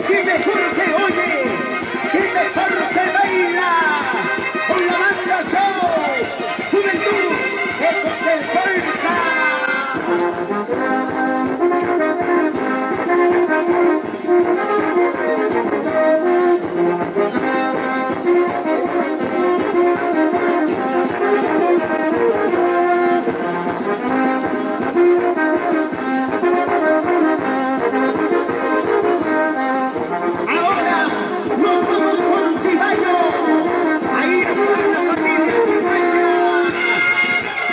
¡Qué mejor se oye! ¡Qué mejor se baila! ¡Con la banda Show! ¡Juventud! ¡Eso es el polka! Ahora nos vamos con Cibaño. Ahí está la familia Cibaño.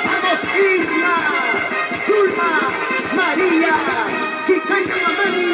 Vamos Isma, Zulma, María, Chicaño Mamani.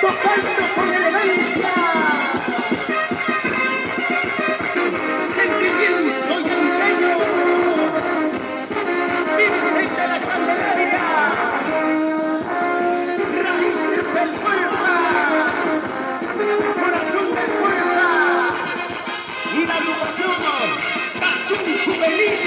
Tocando con elegancia, sentimiento y empeño, Virgen de la Candelaria, raíces del pueblo, corazón del pueblo, y la agrupación Azul Juvenil.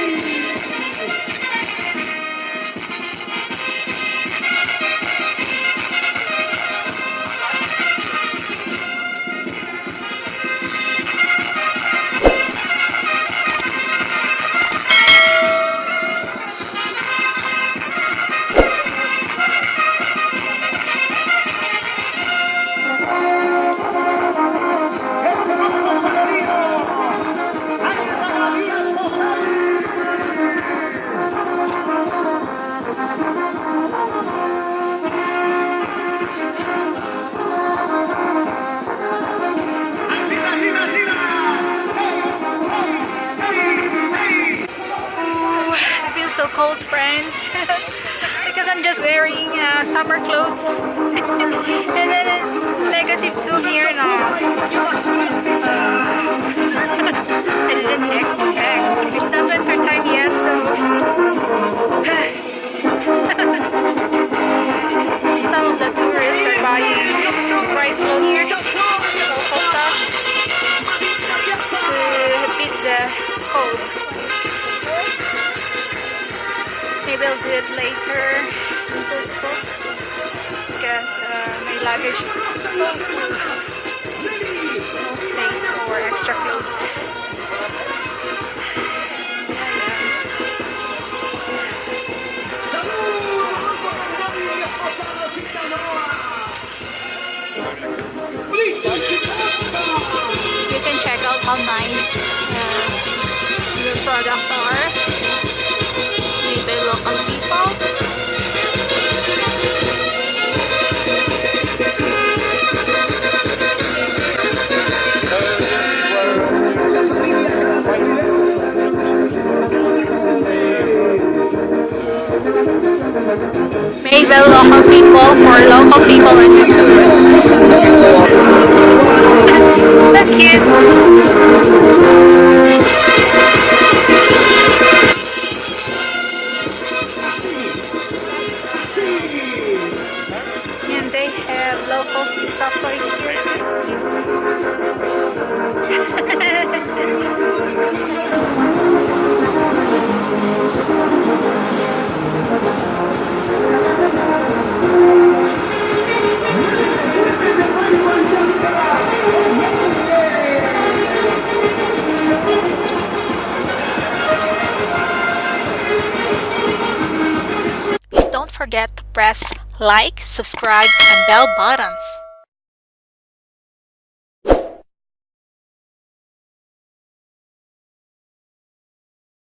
So cold, friends, because I'm just wearing summer clothes and then it's -2 here now. I didn't expect. It's not winter time yet, so some of the tourists are buying bright clothes here, local stuff, to beat the cold. Maybe I'll do it later in Cusco because my luggage is so full. No space for extra clothes. You can check out how nice your products are. By local people. Made by local people for local people and the tourists. So cute. And they have local stuff toys here too. Please don't forget to press like, subscribe, and bell buttons.